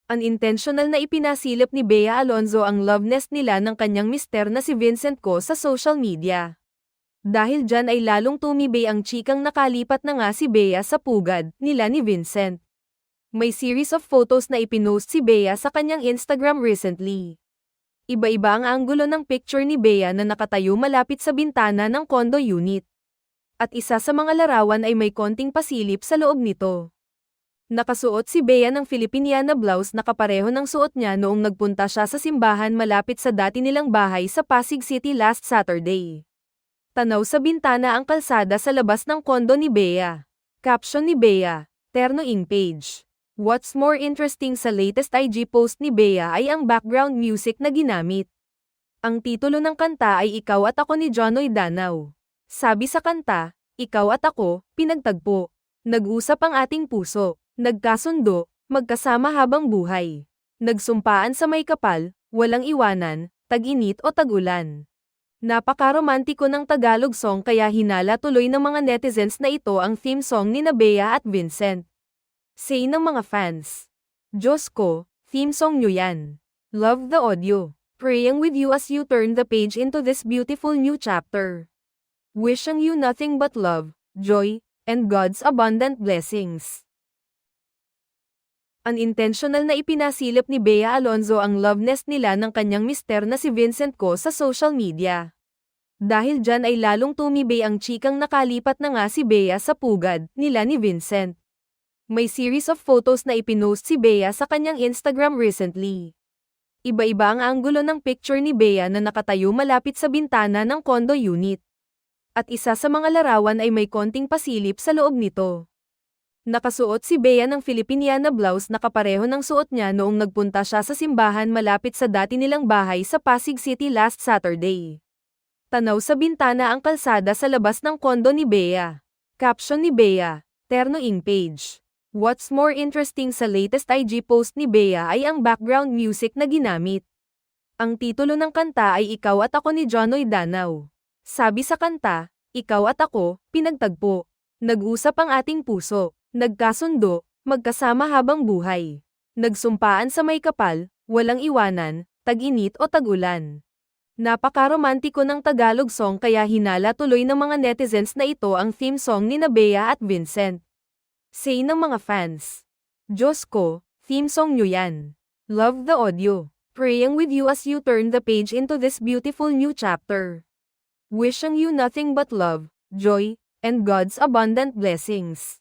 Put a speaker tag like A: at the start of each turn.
A: Unintentional na ipinasilip ni Bea Alonzo ang love nest nila ng kanyang mister na si Vincent Co sa social media. Dahil dyan ay lalong tumibay ang chikang nakalipat na nga si Bea sa pugad nila ni Vincent. May series of photos na ipinost si Bea sa kanyang Instagram recently. Iba-iba ang anggulo ng picture ni Bea na nakatayo malapit sa bintana ng condo unit. At isa sa mga larawan ay may konting pasilip sa loob nito. Nakasuot si Bea ng Filipiniana blouse na kapareho ng suot niya noong nagpunta siya sa simbahan malapit sa dati nilang bahay sa Pasig City last Saturday. Tanaw sa bintana ang kalsada sa labas ng kondo ni Bea. Caption ni Bea, Terno Ing page. What's more interesting sa latest IG post ni Bea ay ang background music na ginamit. Ang titulo ng kanta ay Ikaw at Ako ni Jonoy Danao. Sabi sa kanta, Ikaw at ako, pinagtagpo. Nag-usap ang ating puso. Nagkasundo, magkasama habang buhay. Nagsumpaan sa may kapal, walang iwanan, tag-init o tag-ulan. Napakaromantiko ng Tagalog song kaya hinala tuloy ng mga netizens na ito ang theme song ni Bea at Vincent. Say ng mga fans, Diyos ko, theme song nyo yan. Love the audio. Praying with you as you turn the page into this beautiful new chapter. Wishing you nothing but love, joy, and God's abundant blessings. Unintentional na ipinasilip ni Bea Alonzo ang love nest nila ng kanyang mister na si Vincent Co sa social media. Dahil dyan ay lalong tumibay ang chikang nakalipat na nga si Bea sa pugad nila ni Vincent. May series of photos na ipinost si Bea sa kanyang Instagram recently. Iba-iba ang anggulo ng picture ni Bea na nakatayo malapit sa bintana ng condo unit. At isa sa mga larawan ay may konting pasilip sa loob nito. Nakasuot si Bea ng Filipiniana blouse na kapareho ng suot niya noong nagpunta siya sa simbahan malapit sa dati nilang bahay sa Pasig City last Saturday. Tanaw sa bintana ang kalsada sa labas ng kondo ni Bea. Caption ni Bea, Terno Ing page. What's more interesting sa latest IG post ni Bea ay ang background music na ginamit. Ang titulo ng kanta ay Ikaw at Ako ni Jonoy Danao. Sabi sa kanta, Ikaw at ako, pinagtagpo. Nag-usap ang ating puso. Nagkasundo, magkasama habang buhay. Nagsumpaan sa may kapal, walang iwanan, tag-init o tag-ulan. Napakaromantiko ng Tagalog song kaya hinala tuloy ng mga netizens na ito ang theme song ni Bea at Vincent. Say ng mga fans, Diyos ko, theme song nyo yan. Love the audio. Praying with you as you turn the page into this beautiful new chapter. Wishing you nothing but love, joy, and God's abundant blessings.